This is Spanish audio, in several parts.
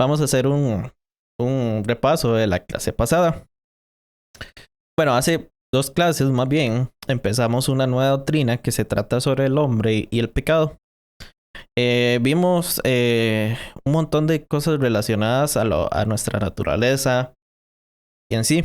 vamos a hacer un repaso de la clase pasada. Bueno, hace dos clases más bien empezamos una nueva doctrina que se trata sobre el hombre y el pecado. Vimos un montón de cosas relacionadas a nuestra naturaleza y en sí.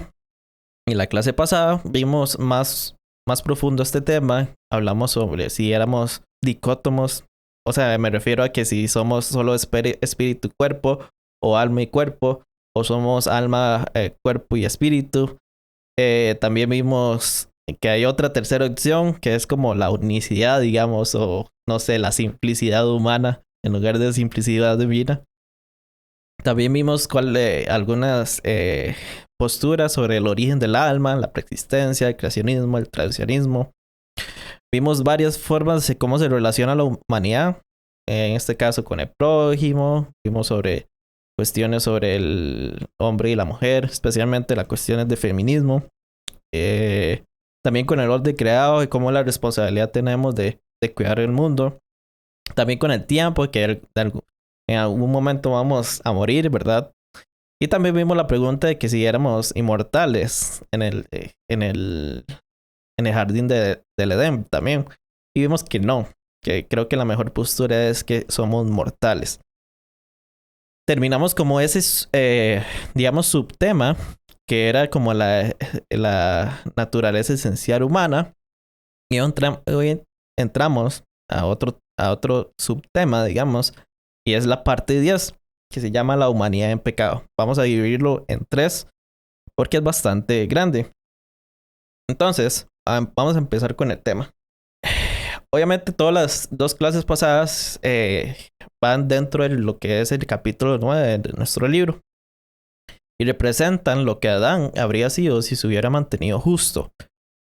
En la clase pasada vimos más profundo este tema. Hablamos sobre si éramos dicótomos. O sea, me refiero a que si somos solo espíritu y cuerpo, o alma y cuerpo, o somos alma, cuerpo y espíritu. También vimos que hay otra tercera opción, que es como la unicidad, digamos, o no sé, la simplicidad humana en lugar de simplicidad divina. También vimos algunas posturas sobre el origen del alma, la preexistencia, el creacionismo, el tradicionismo. Vimos varias formas de cómo se relaciona la humanidad, en este caso con el prójimo. Vimos sobre cuestiones sobre el hombre y la mujer, especialmente las cuestiones de feminismo. También con el orden creado y cómo la responsabilidad tenemos de cuidar el mundo. También con el tiempo, que en algún momento vamos a morir, ¿verdad? Y también vimos la pregunta de que si éramos inmortales en el jardín del Edén también. Y vimos que no, que creo que la mejor postura es que somos mortales. Terminamos como ese, digamos, subtema, que era como la naturaleza esencial humana. Y hoy entramos a otro subtema, digamos, y es la parte 10, que se llama la humanidad en pecado. Vamos a dividirlo en 3 porque es bastante grande. Entonces, vamos a empezar con el tema. Obviamente todas las dos clases pasadas van dentro de lo que es el capítulo 9 de nuestro libro y representan lo que Adán habría sido si se hubiera mantenido justo.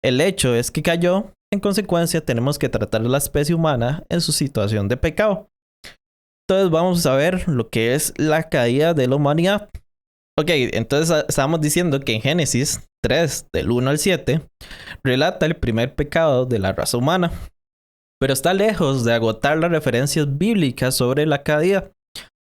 El hecho es que cayó, en consecuencia tenemos que tratar a la especie humana en su situación de pecado. Entonces vamos a ver lo que es la caída de la humanidad. Ok, entonces estábamos diciendo que en Génesis 3, del 1 al 7, relata el primer pecado de la raza humana, pero está lejos de agotar las referencias bíblicas sobre la caída.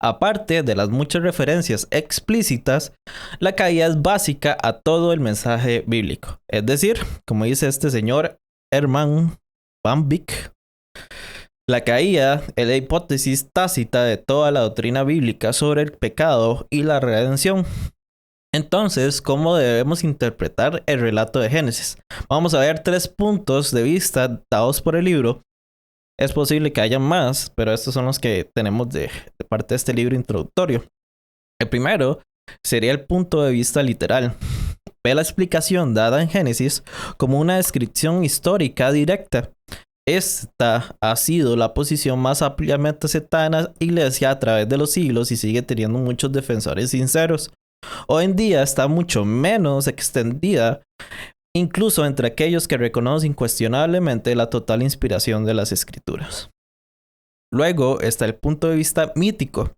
Aparte de las muchas referencias explícitas, la caída es básica a todo el mensaje bíblico. Es decir, como dice este señor Herman Van Wyck, la caída es la hipótesis tácita de toda la doctrina bíblica sobre el pecado y la redención. Entonces, ¿cómo debemos interpretar el relato de Génesis? Vamos a ver 3 puntos de vista dados por el libro. Es posible que haya más, pero estos son los que tenemos de parte de este libro introductorio. El primero sería el punto de vista literal. Ve la explicación dada en Génesis como una descripción histórica directa. Esta ha sido la posición más ampliamente aceptada en la iglesia a través de los siglos y sigue teniendo muchos defensores sinceros. Hoy en día está mucho menos extendida, incluso entre aquellos que reconocen incuestionablemente la total inspiración de las escrituras. Luego está el punto de vista mítico,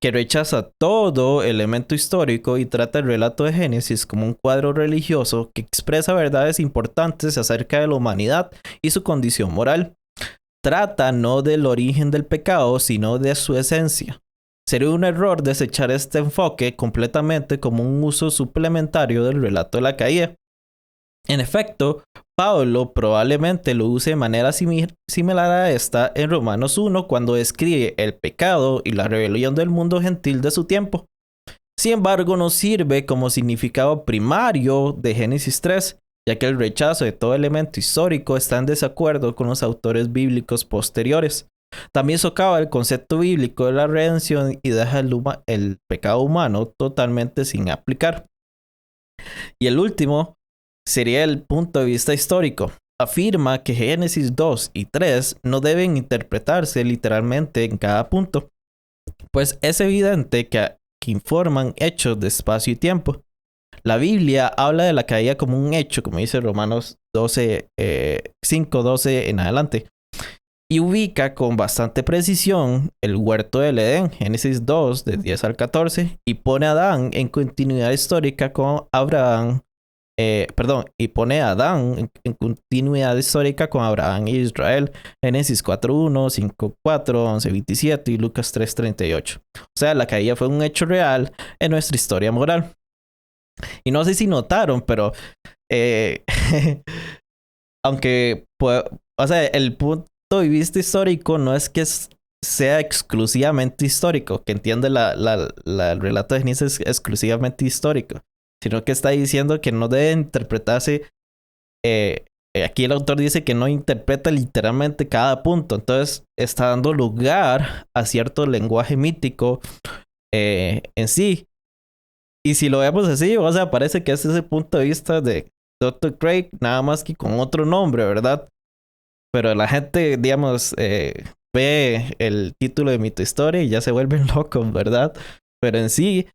que rechaza todo elemento histórico y trata el relato de Génesis como un cuadro religioso que expresa verdades importantes acerca de la humanidad y su condición moral. Trata no del origen del pecado, sino de su esencia. Sería un error desechar este enfoque completamente como un uso suplementario del relato de la caída. En efecto, Pablo probablemente lo use de manera similar a esta en Romanos 1 cuando describe el pecado y la rebelión del mundo gentil de su tiempo. Sin embargo, no sirve como significado primario de Génesis 3, ya que el rechazo de todo elemento histórico está en desacuerdo con los autores bíblicos posteriores. También socava el concepto bíblico de la redención y deja el pecado humano totalmente sin aplicar. Y el último sería el punto de vista histórico. Afirma que Génesis 2 y 3 no deben interpretarse literalmente en cada punto, pues es evidente que informan hechos de espacio y tiempo. La Biblia habla de la caída como un hecho, como dice Romanos 12, 5, 12 en adelante, y ubica con bastante precisión el huerto del Edén, Génesis 2, de 10 al 14, y pone a Adán en continuidad histórica con Abraham, y pone a Adán en continuidad histórica con Abraham e Israel. Génesis 4:1, 5:4, 11:27 y Lucas 3:38. O sea, la caída fue un hecho real en nuestra historia moral. Y no sé si notaron, pero eh, aunque, pues, o sea, el punto de vista histórico no es que sea exclusivamente histórico, que entiende el relato de Génesis es exclusivamente histórico, sino que está diciendo que no debe interpretarse. Aquí el autor dice que no interpreta literalmente cada punto, entonces está dando lugar a cierto lenguaje mítico en sí. Y si lo vemos así, o sea, parece que ese es el punto de vista de Dr. Craig, nada más que con otro nombre, ¿verdad? Pero la gente, digamos, ve el título de Mito Historia y ya se vuelven locos, ¿verdad? Pero en sí,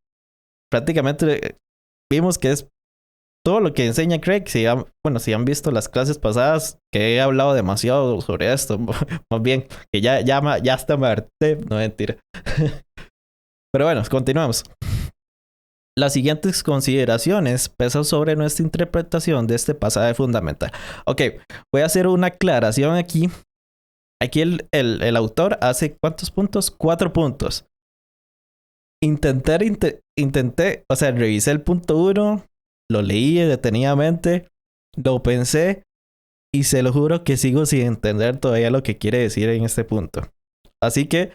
prácticamente vimos que es todo lo que enseña Craig. Si han visto las clases pasadas, que he hablado demasiado sobre esto, más bien, que ya hasta me harté, no mentira. Pero bueno, continuamos. Las siguientes consideraciones pesan sobre nuestra interpretación de este pasaje fundamental. Ok, voy a hacer una aclaración aquí. Aquí el autor hace ¿cuántos puntos? 4 puntos. Intenté, o sea, revisé el punto 1, lo leí detenidamente, lo pensé y se lo juro que sigo sin entender todavía lo que quiere decir en este punto. Así que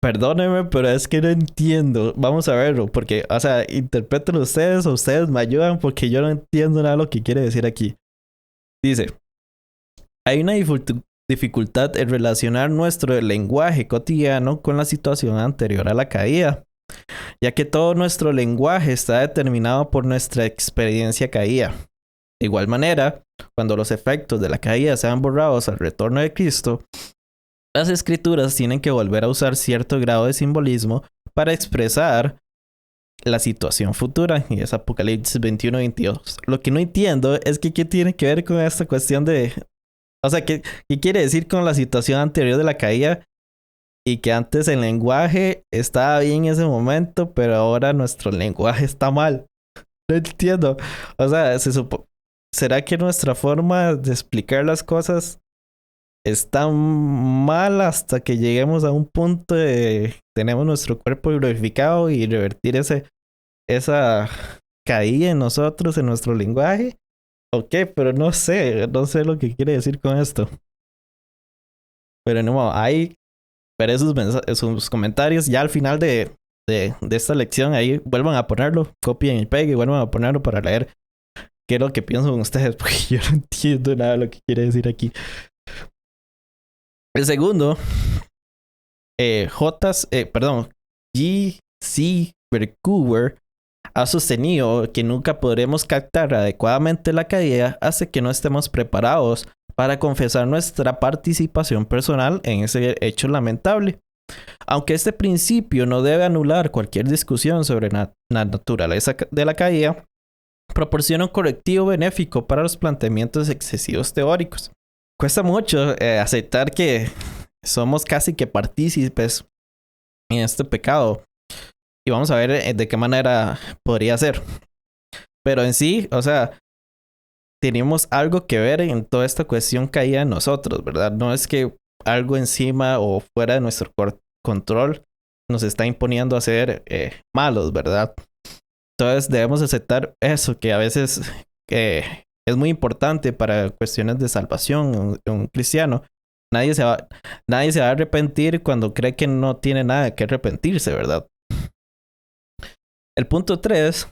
perdónenme, pero es que no entiendo. Vamos a verlo, porque, o sea, interprétenlo ustedes o ustedes me ayudan porque yo no entiendo nada de lo que quiere decir aquí. Dice, hay una dificultad en relacionar nuestro lenguaje cotidiano con la situación anterior a la caída, ya que todo nuestro lenguaje está determinado por nuestra experiencia caída. De igual manera, cuando los efectos de la caída sean borrados al retorno de Cristo, las escrituras tienen que volver a usar cierto grado de simbolismo para expresar la situación futura, y es Apocalipsis 21:22. Lo que no entiendo es que qué tiene que ver con esta cuestión de... O sea, ¿qué quiere decir con la situación anterior de la caída? Y que antes el lenguaje estaba bien en ese momento, pero ahora nuestro lenguaje está mal. No entiendo. O sea, ¿será que nuestra forma de explicar las cosas está mal hasta que lleguemos a un punto de tenemos nuestro cuerpo glorificado y revertir esa caída en nosotros, en nuestro lenguaje? Ok, pero no sé lo que quiere decir con esto. Pero no, ahí veré sus comentarios ya al final de esta lección. Ahí vuelvan a ponerlo, copien y peguen y vuelvan a ponerlo para leer qué es lo que piensan ustedes, porque yo no entiendo nada de lo que quiere decir aquí. El segundo, G.C. Vancouver ha sostenido que nunca podremos captar adecuadamente la caída hasta que no estemos preparados para confesar nuestra participación personal en ese hecho lamentable. Aunque este principio no debe anular cualquier discusión sobre la naturaleza de la caída, proporciona un correctivo benéfico para los planteamientos excesivos teóricos. Cuesta mucho aceptar que somos casi que partícipes en este pecado. Y vamos a ver de qué manera podría ser. Pero en sí, o sea, tenemos algo que ver en toda esta cuestión caída en nosotros, ¿verdad? No es que algo encima o fuera de nuestro control nos está imponiendo a ser malos, ¿verdad? Entonces debemos aceptar eso, que a veces es muy importante para cuestiones de salvación en un cristiano. Nadie se va a arrepentir cuando cree que no tiene nada que arrepentirse, ¿verdad? El punto 3,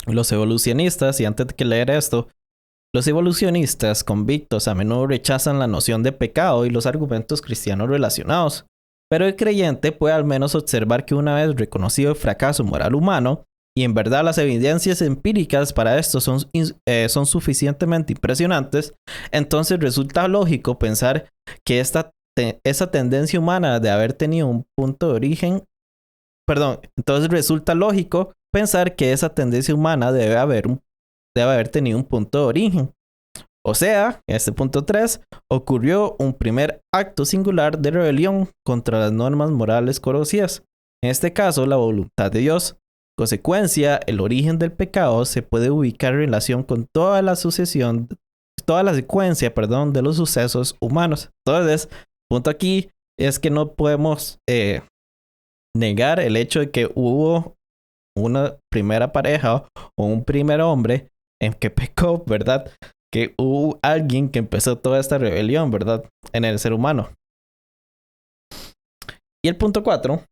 los evolucionistas, y antes de que leer esto, los evolucionistas convictos a menudo rechazan la noción de pecado y los argumentos cristianos relacionados, pero el creyente puede al menos observar que una vez reconocido el fracaso moral humano, y en verdad las evidencias empíricas para esto son suficientemente impresionantes, entonces resulta lógico pensar que esa tendencia humana de haber tenido un punto de origen, entonces resulta lógico pensar que esa tendencia humana debe haber tenido un punto de origen. O sea, en este punto 3, ocurrió un primer acto singular de rebelión contra las normas morales conocidas. En este caso, la voluntad de Dios. consecuencia, el origen del pecado se puede ubicar en relación con toda la sucesión, toda la secuencia, perdón, de los sucesos humanos. Entonces, punto aquí es que no podemos negar el hecho de que hubo una primera pareja o un primer hombre en que pecó, ¿verdad? Que hubo alguien que empezó toda esta rebelión, ¿verdad? En el ser humano. Y el punto 4,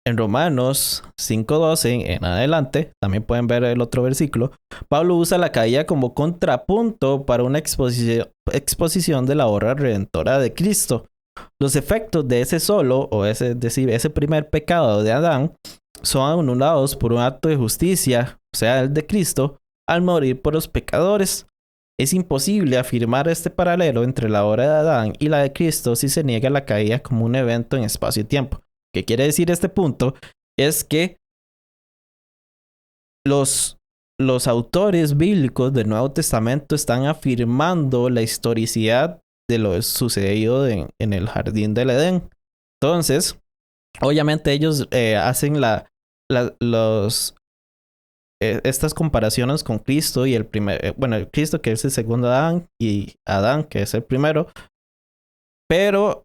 en Romanos 5:12 en adelante, también pueden ver el otro versículo, Pablo usa la caída como contrapunto para una exposición de la obra redentora de Cristo. Los efectos de ese solo, o ese, es decir, ese primer pecado de Adán, son anulados por un acto de justicia, o sea, el de Cristo, al morir por los pecadores. Es imposible afirmar este paralelo entre la obra de Adán y la de Cristo si se niega la caída como un evento en espacio y tiempo. ¿Qué quiere decir este punto? Es que los autores bíblicos del Nuevo Testamento están afirmando la historicidad de lo sucedido en el jardín del Edén. Entonces, obviamente ellos hacen estas comparaciones con Cristo y el primer, bueno, el Cristo que es el segundo Adán y Adán que es el primero. Pero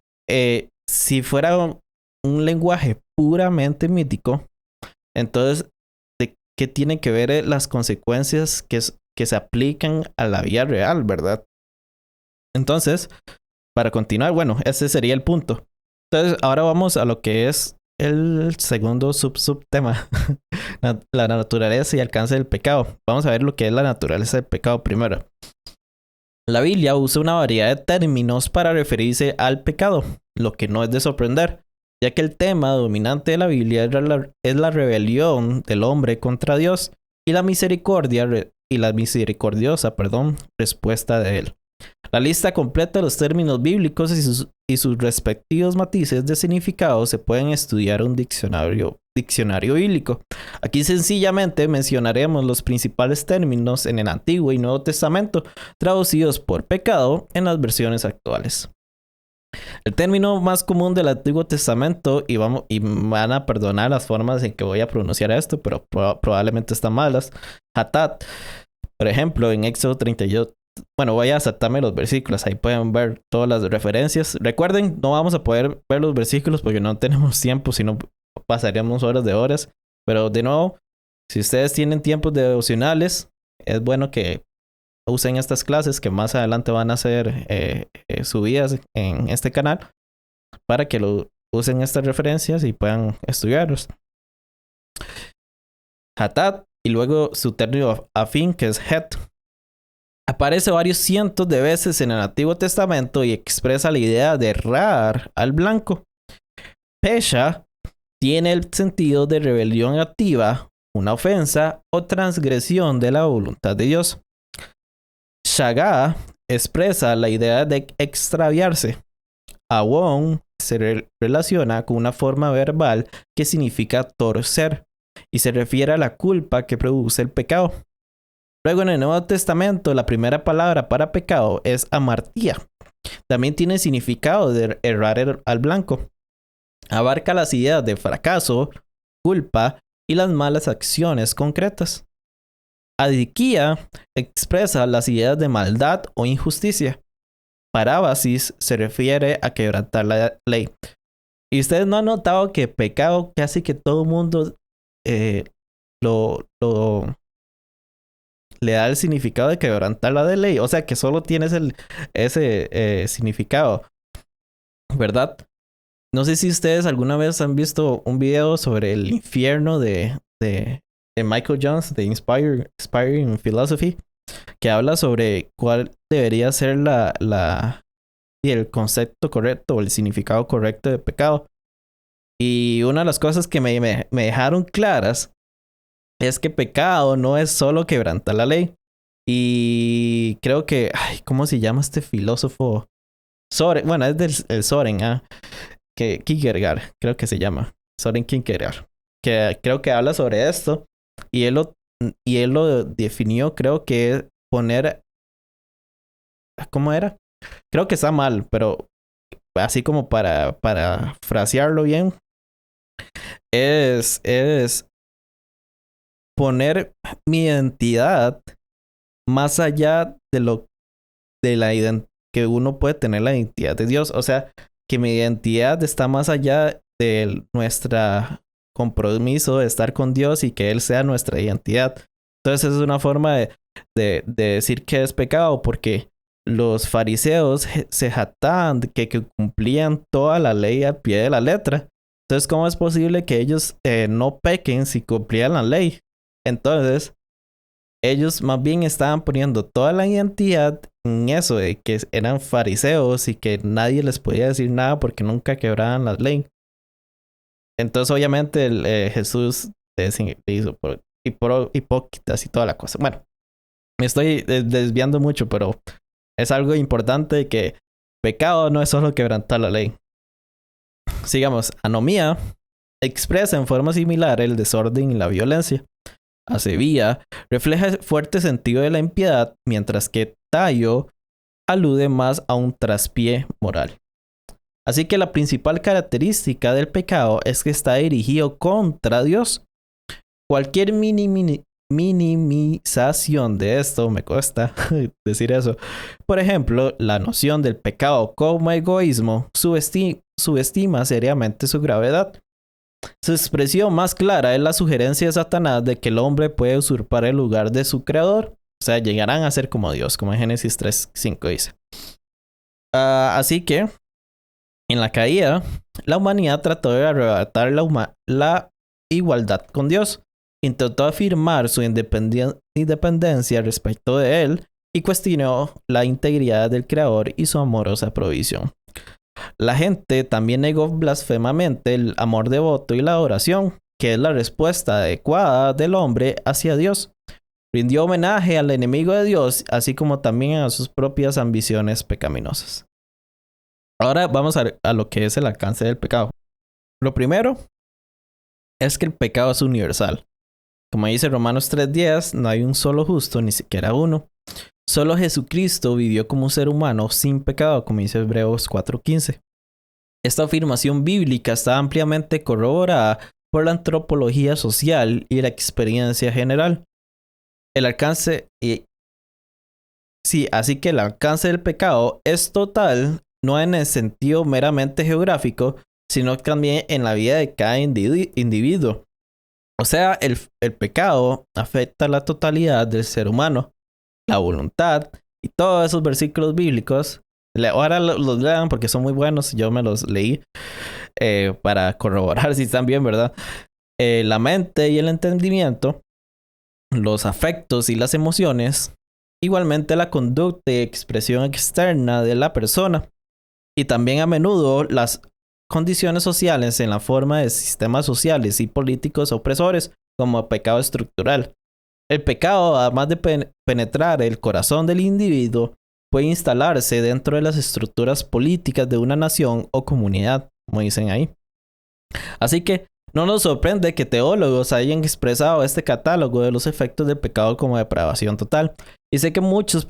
si fuera un lenguaje puramente mítico, entonces, ¿de qué tienen que ver las consecuencias que se aplican a la vida real, verdad? Entonces, para continuar, bueno, ese sería el punto. Entonces, ahora vamos a lo que es el segundo subtema, la naturaleza y alcance del pecado. Vamos a ver lo que es la naturaleza del pecado primero. La Biblia usa una variedad de términos para referirse al pecado, lo que no es de sorprender, ya que el tema dominante de la Biblia es la rebelión del hombre contra Dios y la misericordiosa, respuesta de él. La lista completa de los términos bíblicos y sus respectivos matices de significado se pueden estudiar en un diccionario bíblico. Aquí sencillamente mencionaremos los principales términos en el Antiguo y Nuevo Testamento traducidos por pecado en las versiones actuales. El término más común del Antiguo Testamento, y van a perdonar las formas en que voy a pronunciar esto, pero probablemente están malas. Hatat, por ejemplo, en Éxodo 32. Bueno, voy a saltarme los versículos, ahí pueden ver todas las referencias. Recuerden, no vamos a poder ver los versículos porque no tenemos tiempo, sino pasaríamos horas de horas. Pero de nuevo, si ustedes tienen tiempos devocionales, es bueno que usen estas clases que más adelante van a ser subidas en este canal para que lo usen estas referencias y puedan estudiarlos. Hatat y luego su término afín que es het. Aparece varios cientos de veces en el Antiguo Testamento y expresa la idea de errar al blanco. Pesha tiene el sentido de rebelión activa, una ofensa o transgresión de la voluntad de Dios. Shagá expresa la idea de extraviarse. Awon se relaciona con una forma verbal que significa torcer y se refiere a la culpa que produce el pecado. Luego en el Nuevo Testamento la primera palabra para pecado es amartía. También tiene significado de errar al blanco. Abarca las ideas de fracaso, culpa y las malas acciones concretas. Adiquía expresa las ideas de maldad o injusticia. Parábasis se refiere a quebrantar la ley. Y ustedes no han notado que pecado casi que todo el mundo le da el significado de quebrantar la de ley. O sea que solo tienes ese significado, ¿verdad? No sé si ustedes alguna vez han visto un video sobre el infierno de Michael Jones, de Inspiring Philosophy, que habla sobre cuál debería ser el concepto correcto o el significado correcto de pecado. Y una de las cosas que me dejaron claras es que pecado no es solo quebrantar la ley. Y creo que, ¿cómo se llama este filósofo? Soren, bueno, es el Soren, que Kierkegaard, creo que se llama. Soren Kierkegaard. Que creo que habla sobre esto. Y él lo definió, creo que poner... ¿Cómo era? Creo que está mal, pero así como para frasearlo bien, es poner mi identidad más allá de lo de la que uno puede tener la identidad de Dios. O sea, que mi identidad está más allá de nuestra compromiso de estar con Dios y que Él sea nuestra identidad. Entonces es una forma de decir que es pecado, porque los fariseos se jactaban de que cumplían toda la ley al pie de la letra. Entonces, ¿cómo es posible que ellos no pequen si cumplían la ley? Entonces, ellos más bien estaban poniendo toda la identidad en eso de que eran fariseos y que nadie les podía decir nada porque nunca quebraban la ley. Entonces, obviamente, Jesús le hizo por hipócritas y toda la cosa. Bueno, me estoy desviando mucho, pero es algo importante que pecado no es solo quebrantar la ley. Sigamos, anomía expresa en forma similar el desorden y la violencia. Asevía refleja fuerte sentido de la impiedad, mientras que tallo alude más a un traspié moral. Así que la principal característica del pecado es que está dirigido contra Dios. Cualquier minimización de esto, me cuesta decir eso. Por ejemplo, la noción del pecado como egoísmo subestima seriamente su gravedad. Su expresión más clara es la sugerencia de Satanás de que el hombre puede usurpar el lugar de su creador. O sea, llegarán a ser como Dios, como en Génesis 3:5 dice. Así que, en la caída, la humanidad trató de arrebatar la igualdad con Dios. Intentó afirmar su independencia respecto de él y cuestionó la integridad del creador y su amorosa provisión. La gente también negó blasfemamente el amor devoto y la adoración, que es la respuesta adecuada del hombre hacia Dios. Rindió homenaje al enemigo de Dios, así como también a sus propias ambiciones pecaminosas. Ahora vamos a lo que es el alcance del pecado. Lo primero es que el pecado es universal. Como dice Romanos 3:10, no hay un solo justo, ni siquiera uno. Solo Jesucristo vivió como un ser humano sin pecado, como dice Hebreos 4:15. Esta afirmación bíblica está ampliamente corroborada por la antropología social y la experiencia general. Así que el alcance del pecado es total, no en el sentido meramente geográfico, sino también en la vida de cada individuo. O sea, el pecado afecta la totalidad del ser humano, la voluntad y todos esos versículos bíblicos. Ahora los lean porque son muy buenos, yo me los leí para corroborar si están bien, ¿verdad? La mente y el entendimiento, los afectos y las emociones, igualmente la conducta y expresión externa de la persona, y también a menudo las condiciones sociales en la forma de sistemas sociales y políticos opresores como pecado estructural. El pecado, además de penetrar el corazón del individuo, puede instalarse dentro de las estructuras políticas de una nación o comunidad, como dicen ahí. Así que no nos sorprende que teólogos hayan expresado este catálogo de los efectos del pecado como depravación total. Y sé que muchos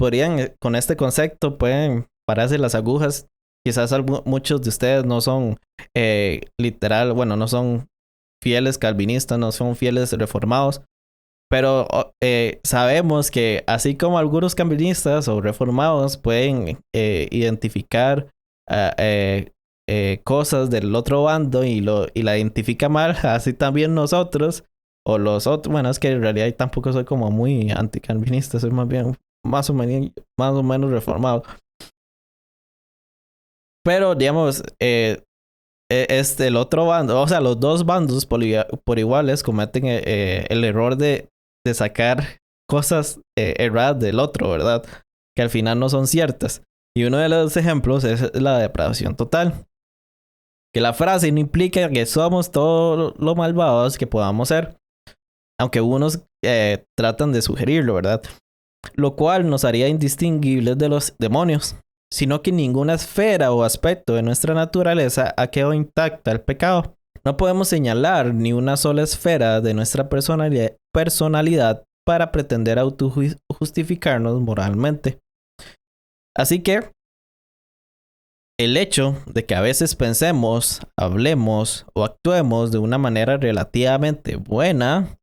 con este concepto, pueden pararse las agujas. Quizás muchos de ustedes no son no son fieles calvinistas, no son fieles reformados. Pero sabemos que así como algunos calvinistas o reformados pueden identificar cosas del otro bando y la identifica mal, así también nosotros o los otros, bueno, es que en realidad tampoco soy como muy anticalvinista, soy más bien más o menos reformado. Pero digamos, el otro bando, o sea, los dos bandos por iguales cometen el error de sacar cosas erradas del otro, ¿verdad? Que al final no son ciertas. Y uno de los ejemplos es la depravación total. Que la frase no implica que somos todos lo malvados que podamos ser, aunque unos tratan de sugerirlo, ¿verdad? Lo cual nos haría indistinguibles de los demonios, sino que ninguna esfera o aspecto de nuestra naturaleza ha quedado intacta al pecado. No podemos señalar ni una sola esfera de nuestra personalidad para pretender autojustificarnos moralmente. Así que el hecho de que a veces pensemos, hablemos o actuemos de una manera relativamente buena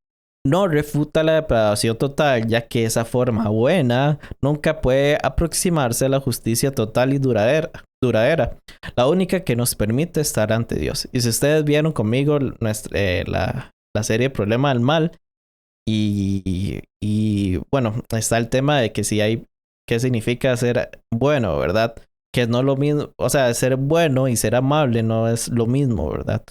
no refuta la depravación total, ya que esa forma buena nunca puede aproximarse a la justicia total y duradera, la única que nos permite estar ante Dios. Y si ustedes vieron conmigo la serie Problema del Mal, y bueno, está el tema de que si hay, qué significa ser bueno, ¿verdad? Que no es lo mismo, o sea, ser bueno y ser amable no es lo mismo, ¿verdad?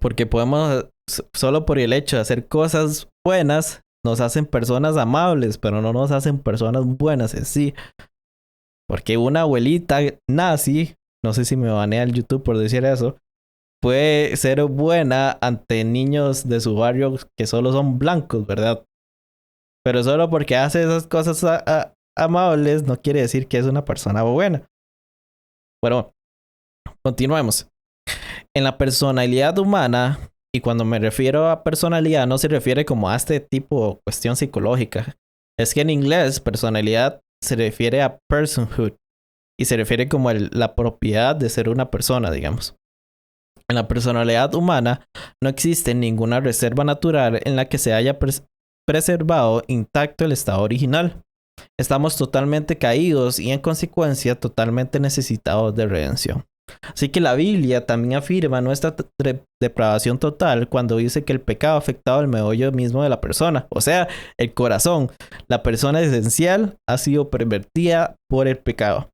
Porque podemos, solo por el hecho de hacer cosas buenas, nos hacen personas amables, pero no nos hacen personas buenas en sí. Porque una abuelita nazi, no sé si me banea el YouTube por decir eso, puede ser buena ante niños de su barrio que solo son blancos, ¿verdad? Pero solo porque hace esas cosas amables no quiere decir que es una persona buena. Bueno, continuemos. En la personalidad humana, y cuando me refiero a personalidad no se refiere como a este tipo de cuestión psicológica. Es que en inglés personalidad se refiere a personhood y se refiere como la propiedad de ser una persona, digamos. En la personalidad humana no existe ninguna reserva natural en la que se haya preservado intacto el estado original. Estamos totalmente caídos y en consecuencia totalmente necesitados de redención. Así que la Biblia también afirma nuestra depravación total cuando dice que el pecado ha afectado el meollo mismo de la persona, o sea, el corazón. La persona esencial ha sido pervertida por el pecado.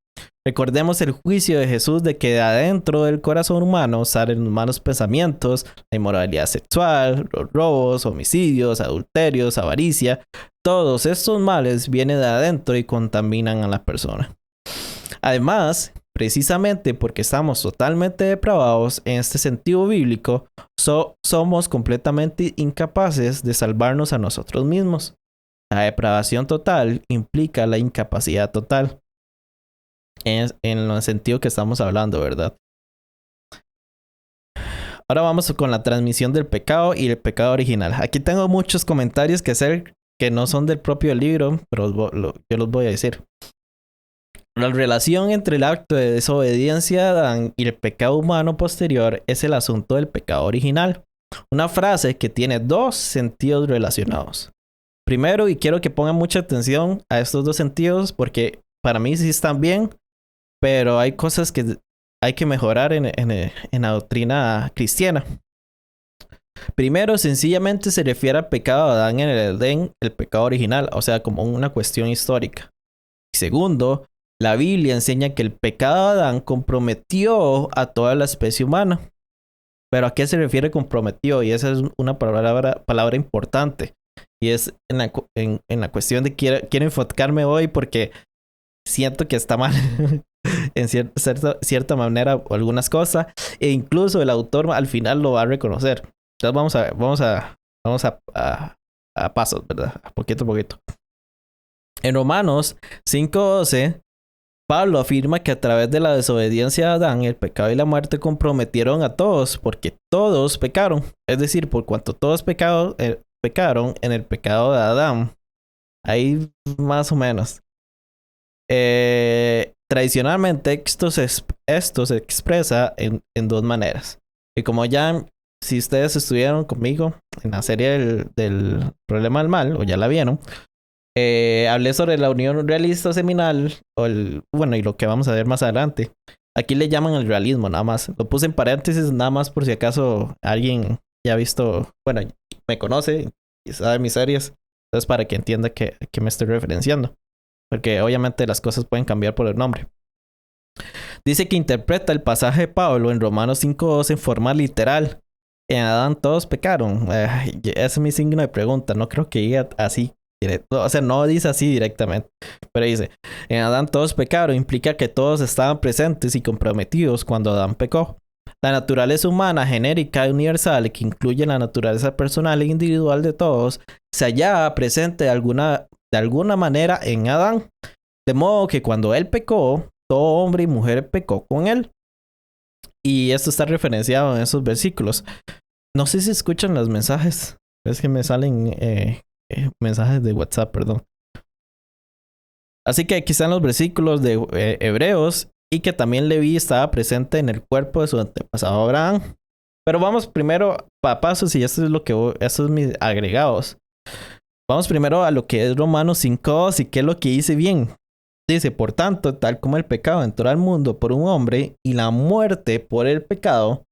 Recordemos el juicio de Jesús de que de adentro del corazón humano salen los malos pensamientos, la inmoralidad sexual, los robos, homicidios, adulterios, avaricia. Todos estos males vienen de adentro y contaminan a la persona. Además, precisamente porque estamos totalmente depravados en este sentido bíblico, somos completamente incapaces de salvarnos a nosotros mismos. La depravación total implica la incapacidad total. En el sentido que estamos hablando, ¿verdad? Ahora vamos con la transmisión del pecado y el pecado original. Aquí tengo muchos comentarios que hacer que no son del propio libro, pero yo los voy a decir. La relación entre el acto de desobediencia de Adán y el pecado humano posterior es el asunto del pecado original. Una frase que tiene dos sentidos relacionados. Primero, y quiero que pongan mucha atención a estos dos sentidos porque para mí sí están bien, pero hay cosas que hay que mejorar en la doctrina cristiana. Primero, sencillamente se refiere al pecado de Adán en el Edén, el pecado original, o sea, como una cuestión histórica. Segundo, la Biblia enseña que el pecado de Adán comprometió a toda la especie humana. Pero ¿a qué se refiere comprometió? Y esa es una palabra importante. Y es en la cuestión de quiero enfocarme hoy porque siento que está mal en cierta manera algunas cosas. E incluso el autor al final lo va a reconocer. Entonces vamos a pasos, ¿verdad? A poquito. En Romanos 5:12, Pablo afirma que a través de la desobediencia de Adán, el pecado y la muerte comprometieron a todos, porque todos pecaron. Es decir, por cuanto todos pecaron en el pecado de Adán. Ahí más o menos. Tradicionalmente esto se expresa en dos maneras. Y como ya, si ustedes estuvieron conmigo en la serie del Problema del Mal, o ya la vieron, hablé sobre la unión realista seminal, y lo que vamos a ver más adelante. Aquí le llaman el realismo, nada más. Lo puse en paréntesis, nada más por si acaso alguien ya ha visto, bueno, me conoce y sabe mis series. Entonces, para que entienda que me estoy referenciando. Porque obviamente las cosas pueden cambiar por el nombre. Dice que interpreta el pasaje de Pablo en Romanos 5:2 en forma literal. En Adán todos pecaron. Ese es mi signo de pregunta. No creo que diga así. O sea, no dice así directamente. Pero dice, en Adán todos pecaron. Implica que todos estaban presentes y comprometidos cuando Adán pecó. La naturaleza humana, genérica y universal, que incluye la naturaleza personal e individual de todos, se hallaba presente de alguna manera en Adán. De modo que cuando él pecó, todo hombre y mujer pecó con él. Y esto está referenciado en esos versículos. No sé si escuchan los mensajes. Es que me salen mensajes de WhatsApp, perdón. Así que aquí están los versículos de Hebreos. Y que también Leví estaba presente en el cuerpo de su antepasado Abraham. Pero vamos primero a pasos y eso es lo que esos son mis agregados. Vamos primero a lo que es Romanos 5:2 y qué es lo que dice bien. Dice, por tanto, tal como el pecado entró al mundo por un hombre y la muerte por el pecado,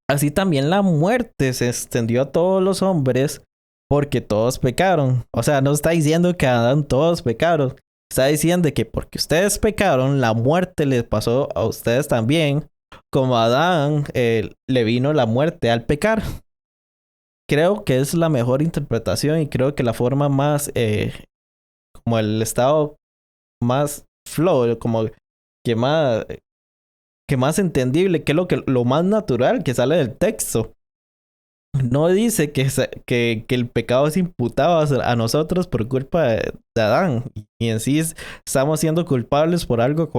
así también la muerte se extendió a todos los hombres porque todos pecaron. O sea, no está diciendo que Adán todos pecaron. Está diciendo que porque ustedes pecaron, la muerte les pasó a ustedes también. Como a Adán le vino la muerte al pecar. Creo que es la mejor interpretación y creo que la forma más, como el estado más flow, como que más entendible, que es lo más natural que sale del texto. No dice que el pecado es imputado a nosotros por culpa de Adán y en sí estamos siendo culpables por algo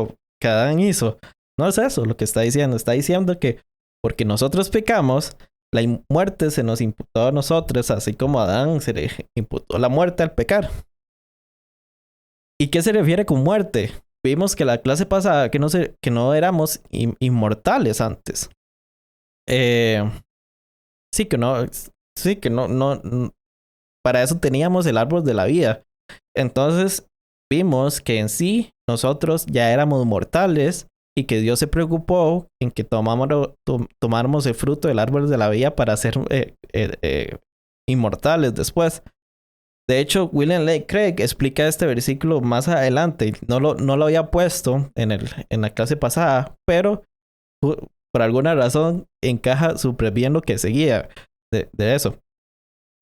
que Adán hizo. No es eso lo que está diciendo. Está diciendo que porque nosotros pecamos, la muerte se nos imputó a nosotros, así como a Adán se le imputó la muerte al pecar. ¿Y qué se refiere con muerte? Vimos que la clase pasada que no éramos inmortales antes. Sí que no, sí que para eso teníamos el árbol de la vida. Entonces vimos que en sí nosotros ya éramos mortales y que Dios se preocupó en que tomáramos el fruto del árbol de la vida para ser inmortales después. De hecho, William Lane Craig explica este versículo más adelante. No lo había puesto en la clase pasada, pero por alguna razón encaja súper bien lo que seguía de eso.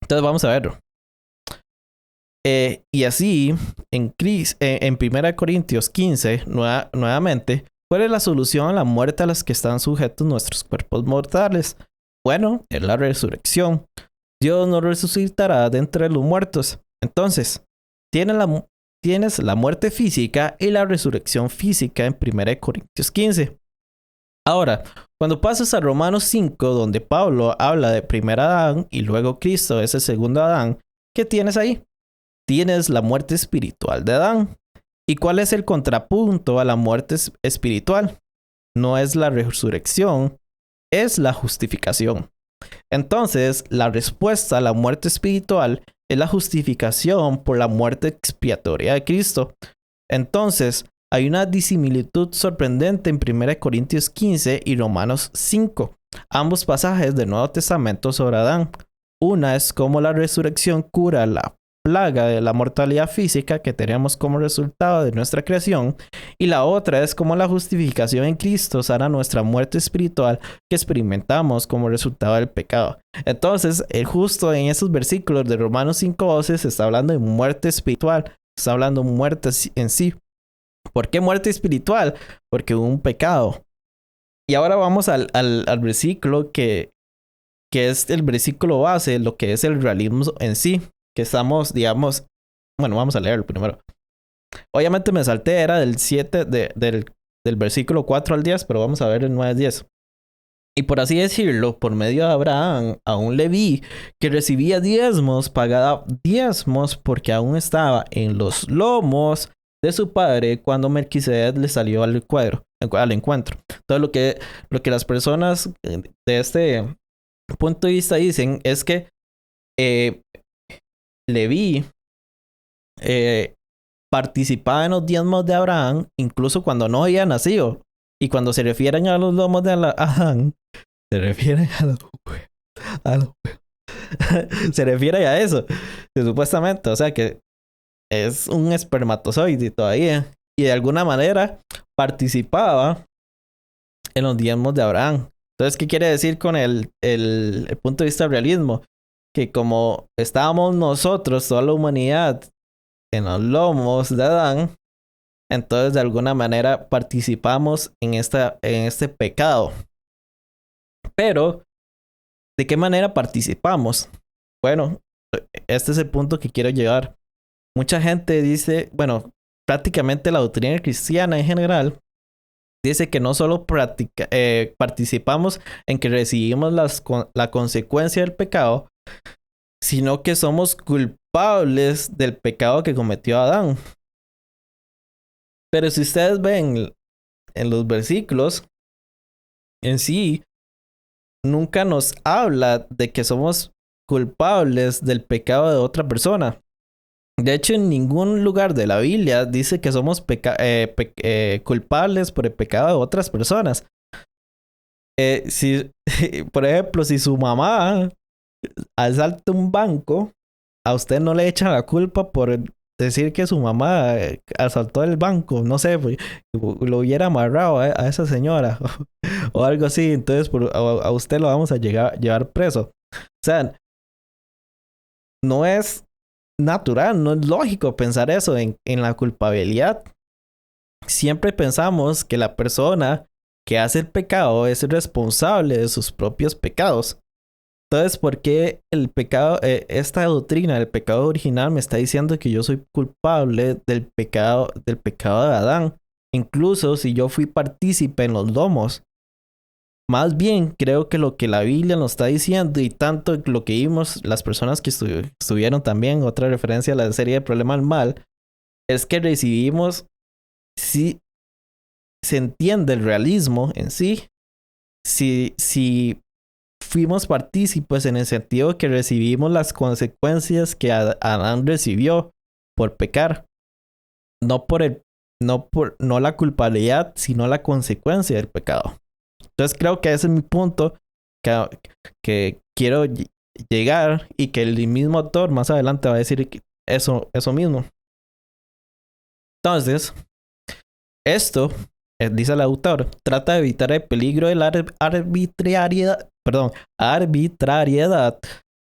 Entonces vamos a verlo. Y así, en 1 Corintios 15, nuevamente, ¿cuál es la solución a la muerte a las que están sujetos nuestros cuerpos mortales? Bueno, es la resurrección. Dios nos resucitará de entre los muertos. Entonces, tienes la muerte física y la resurrección física en 1 Corintios 15. Ahora, cuando pasas a Romanos 5, donde Pablo habla de primer Adán y luego Cristo es el segundo Adán, ¿qué tienes ahí? Tienes la muerte espiritual de Adán. ¿Y cuál es el contrapunto a la muerte espiritual? No es la resurrección, es la justificación. Entonces, la respuesta a la muerte espiritual es la justificación por la muerte expiatoria de Cristo. Entonces, hay una disimilitud sorprendente en 1 Corintios 15 y Romanos 5, ambos pasajes del Nuevo Testamento sobre Adán. Una es cómo la resurrección cura la plaga de la mortalidad física que tenemos como resultado de nuestra creación, y la otra es cómo la justificación en Cristo sana nuestra muerte espiritual que experimentamos como resultado del pecado. Entonces, justo en esos versículos de Romanos 5:12 se está hablando de muerte espiritual, se está hablando de muerte en sí. ¿Por qué muerte espiritual? Porque hubo un pecado. Y ahora vamos al versículo que es el versículo base, lo que es el realismo en sí. Que estamos, digamos, bueno, vamos a leerlo primero. Obviamente me salté, era del 7, del versículo 4 al 10, pero vamos a ver el 9 al 10. Y por así decirlo, por medio de Abraham, a un Leví que recibía diezmos, pagaba diezmos porque aún estaba en los lomos de su padre cuando Melquisedec le salió al encuentro. Entonces lo que las personas de este punto de vista dicen es que Leví participaba en los diezmos de Abraham incluso cuando no había nacido. Y cuando se refieren a los lomos de Adán, se refieren se refiere a eso, que supuestamente, o sea que es un espermatozoide todavía. Y de alguna manera participaba en los diezmos de Abraham. Entonces, ¿qué quiere decir con el punto de vista del realismo? Que como estábamos nosotros, toda la humanidad, en los lomos de Adán, entonces de alguna manera participamos en este pecado. Pero, ¿de qué manera participamos? Bueno, este es el punto que quiero llevar. Mucha gente dice, bueno, prácticamente la doctrina cristiana en general dice que no solo participamos en que recibimos la consecuencia del pecado, sino que somos culpables del pecado que cometió Adán. Pero si ustedes ven en los versículos, en sí, nunca nos habla de que somos culpables del pecado de otra persona. De hecho, en ningún lugar de la Biblia dice que somos culpables por el pecado de otras personas. Si, por ejemplo, si su mamá asalta un banco, a usted no le echan la culpa por decir que su mamá asaltó el banco. No sé, pues, lo hubiera amarrado a esa señora o algo así. Entonces, a usted lo vamos a llevar preso. O sea, no es natural, no es lógico pensar eso en la culpabilidad. Siempre pensamos que la persona que hace el pecado es responsable de sus propios pecados. Entonces, ¿por qué el pecado, esta doctrina del pecado original me está diciendo que yo soy culpable del pecado de Adán? Incluso si yo fui partícipe en los domos. Más bien, creo que lo que la Biblia nos está diciendo y tanto lo que vimos las personas que estuvieron también, otra referencia a la serie de Problema al Mal, es que recibimos, si se entiende el realismo en sí, si fuimos partícipes en el sentido que recibimos las consecuencias que Adán recibió por pecar, no por el, no la culpabilidad, sino la consecuencia del pecado. Entonces creo que ese es mi punto que quiero llegar y que el mismo autor más adelante va a decir eso mismo. Entonces, esto, dice el autor, trata de evitar el peligro de la arbitrariedad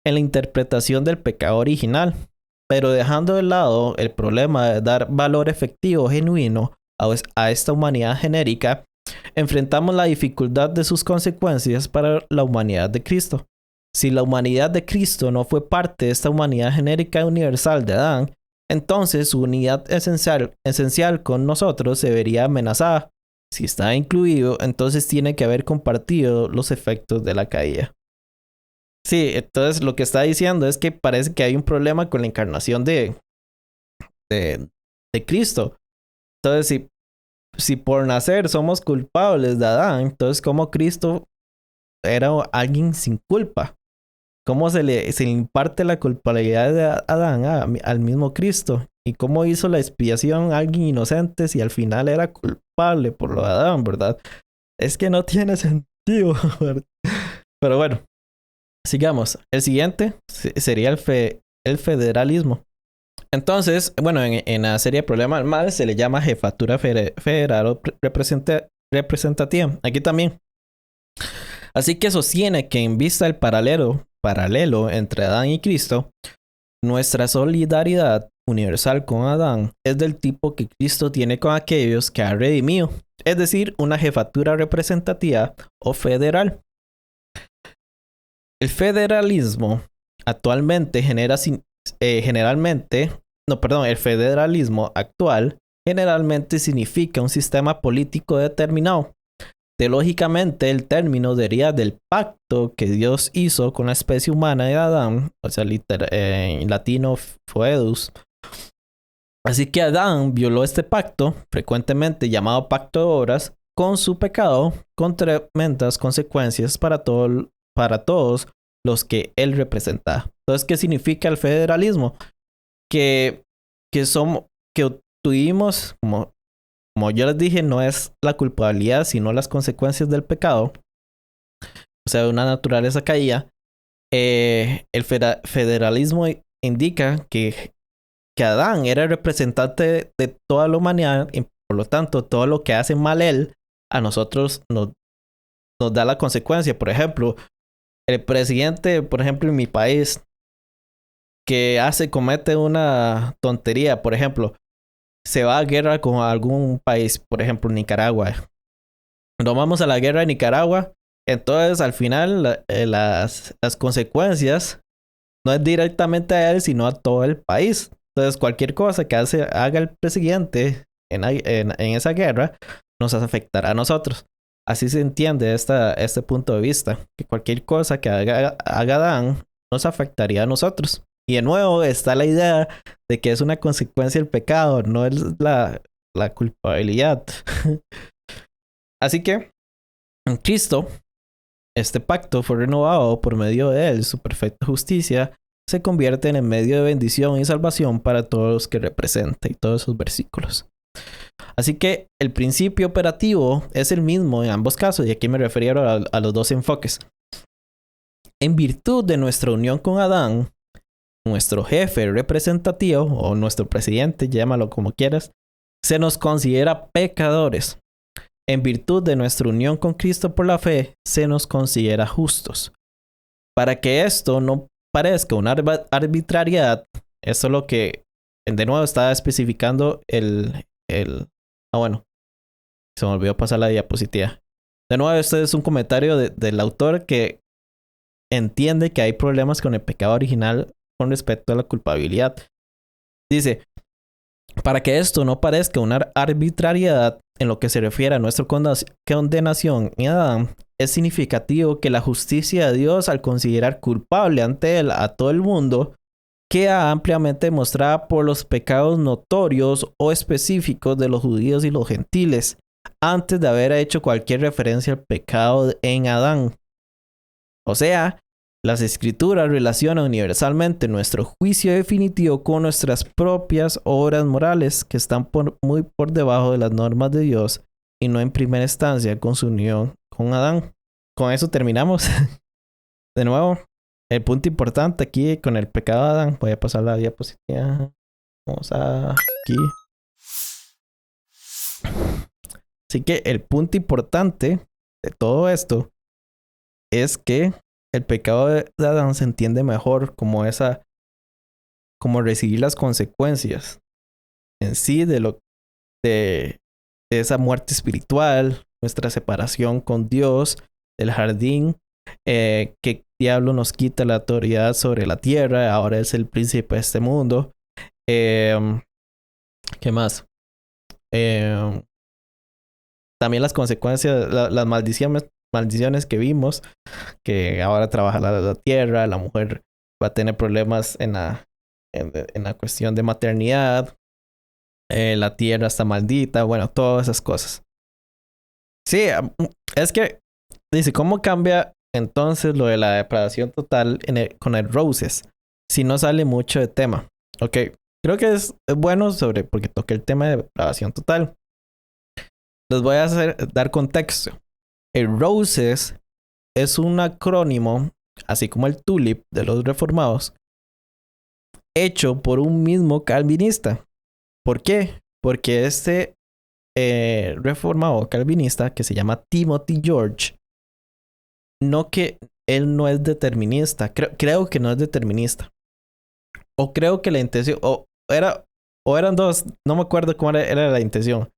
en la interpretación del pecado original, pero dejando de lado el problema de dar valor efectivo genuino a esta humanidad genérica, enfrentamos la dificultad de sus consecuencias para la humanidad de Cristo. Si la humanidad de Cristo no fue parte de esta humanidad genérica universal de Adán, entonces su unidad esencial con nosotros se vería amenazada. Si está incluido, entonces tiene que haber compartido los efectos de la caída. Sí, entonces lo que está diciendo es que parece que hay un problema con la encarnación de Cristo. Entonces, si por nacer somos culpables de Adán, entonces ¿cómo Cristo era alguien sin culpa? ¿Cómo se le imparte la culpabilidad de Adán al mismo Cristo? ¿Y cómo hizo la expiación a alguien inocente si al final era culpable por lo de Adán, verdad? Es que no tiene sentido, ¿verdad? Pero bueno, sigamos. El siguiente sería el federalismo. Entonces, bueno, en la serie Problema del Mal se le llama jefatura federal o representativa. Aquí también. Así que sostiene que en vista del paralelo entre Adán y Cristo, nuestra solidaridad universal con Adán es del tipo que Cristo tiene con aquellos que ha redimido, es decir, una jefatura representativa o federal. El federalismo actualmente el federalismo actual generalmente significa un sistema político determinado. Teológicamente, el término deriva del pacto que Dios hizo con la especie humana de Adán, o sea, en latino foedus. Así que Adán violó este pacto, frecuentemente llamado pacto de obras, con su pecado, con tremendas consecuencias para todos los que él representa. Entonces, ¿qué significa el federalismo? Que, que tuvimos, como yo les dije, no es la culpabilidad, sino las consecuencias del pecado. O sea, de una naturaleza caída. El federalismo indica que Adán era el representante de toda la humanidad y por lo tanto todo lo que hace mal él, a nosotros nos da la consecuencia. Por ejemplo, el presidente, por ejemplo, en mi país, que comete una tontería, por ejemplo, se va a guerra con algún país, por ejemplo, Nicaragua. Nos vamos a la guerra de Nicaragua, entonces al final las consecuencias no es directamente a él, sino a todo el país. Entonces cualquier cosa que haga el presidente en esa guerra nos afectará a nosotros. Así se entiende este punto de vista, que cualquier cosa que haga Adán nos afectaría a nosotros. Y de nuevo está la idea de que es una consecuencia del pecado, no es la culpabilidad. Así que Cristo Este pacto fue renovado por medio de él, su perfecta justicia se convierte en el medio de bendición y salvación para todos los que representa y todos esos versículos. Así que el principio operativo es el mismo en ambos casos, y aquí me refiero a los dos enfoques. En virtud de nuestra unión con Adán, nuestro jefe representativo o nuestro presidente, llámalo como quieras, se nos considera pecadores. En virtud de nuestra unión con Cristo por la fe, se nos considera justos. Para que esto no parezca una arbitrariedad, esto es lo que de nuevo está especificando bueno, se me olvidó pasar la diapositiva. De nuevo, este es un comentario del autor que entiende que hay problemas con el pecado original con respecto a la culpabilidad. Dice, para que esto no parezca una arbitrariedad en lo que se refiere a nuestra condenación en Adán, es significativo que la justicia de Dios, al considerar culpable ante él a todo el mundo, queda ampliamente demostrada por los pecados notorios o específicos de los judíos y los gentiles, antes de haber hecho cualquier referencia al pecado en Adán. O sea, las escrituras relacionan universalmente nuestro juicio definitivo con nuestras propias obras morales, que están muy por debajo de las normas de Dios y no en primera instancia con su unión con Adán. Con eso terminamos. De nuevo, el punto importante aquí con el pecado de Adán. Voy a pasar la diapositiva. Vamos aquí. Así que el punto importante de todo esto es que el pecado de Adán se entiende mejor como recibir las consecuencias en sí de esa muerte espiritual, nuestra separación con Dios, del jardín, que diablo nos quita la autoridad sobre la tierra, ahora es el príncipe de este mundo. ¿Qué más? También las consecuencias, las maldiciones que vimos, que ahora trabaja la tierra, la mujer va a tener problemas en la cuestión de maternidad, la tierra está maldita, bueno, todas esas cosas. Sí, es que dice, ¿cómo cambia entonces lo de la depravación total con el Roses? Si no sale mucho de tema. Ok, creo que es bueno porque toqué el tema de depravación total. Les voy a dar contexto. El Roses es un acrónimo, así como el TULIP de los reformados, hecho por un mismo calvinista. ¿Por qué? Porque este reformado calvinista, que se llama Timothy George, él no es determinista, creo que no es determinista. O creo que la intención, o eran dos, no me acuerdo cómo era la intención.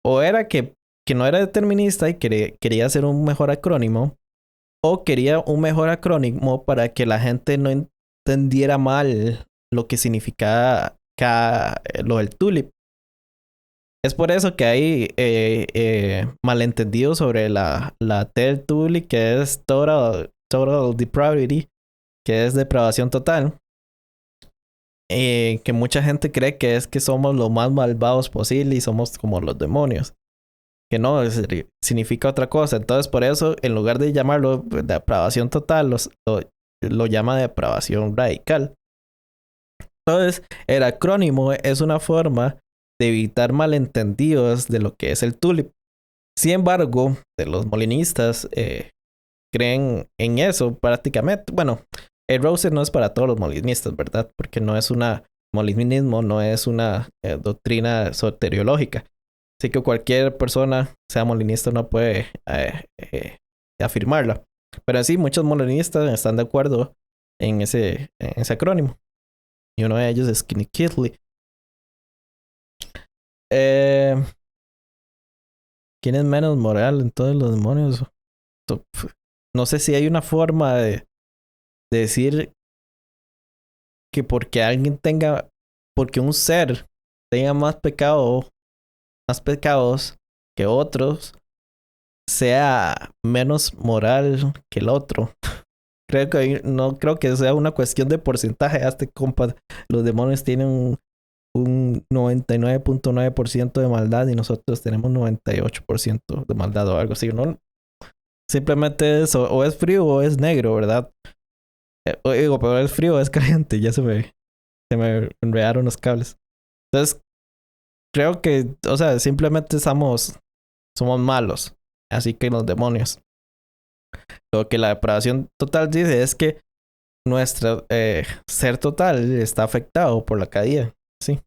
O era que no era determinista y quería hacer un mejor acrónimo, o quería un mejor acrónimo para que la gente no entendiera mal lo que significaba lo del tulip. Es por eso que hay malentendidos sobre la T del tulip, que es total depravity, que es depravación total. Que mucha gente cree que es que somos los más malvados posible y somos como los demonios. Que no, significa otra cosa. Entonces, por eso, en lugar de llamarlo depravación total, lo llama depravación radical. Entonces, el acrónimo es una forma de evitar malentendidos de lo que es el tulip. Sin embargo, de los molinistas creen en eso prácticamente. Bueno, el Rose no es para todos los molinistas, ¿verdad? Porque molinismo no es una doctrina soteriológica. Así que cualquier persona, sea molinista, no puede afirmarla. Pero sí, muchos molinistas están de acuerdo en ese acrónimo. Y uno de ellos es Skinny Kidley. ¿Quién es menos moral en todos los demonios? No sé si hay una forma de decir que porque un ser tenga más pecados que otros, sea menos moral que el otro. No creo que sea una cuestión de porcentaje. Compa, los demonios tienen un 99.9% de maldad y nosotros tenemos 98% de maldad o algo así, ¿no? Simplemente es o es frío o es negro, ¿verdad? Digo, pero es frío o es caliente. Ya se me enredaron los cables. Entonces, creo que, o sea, simplemente somos malos. Así que los demonios. Lo que la depravación total dice es que nuestro ser total está afectado por la caída. Sí.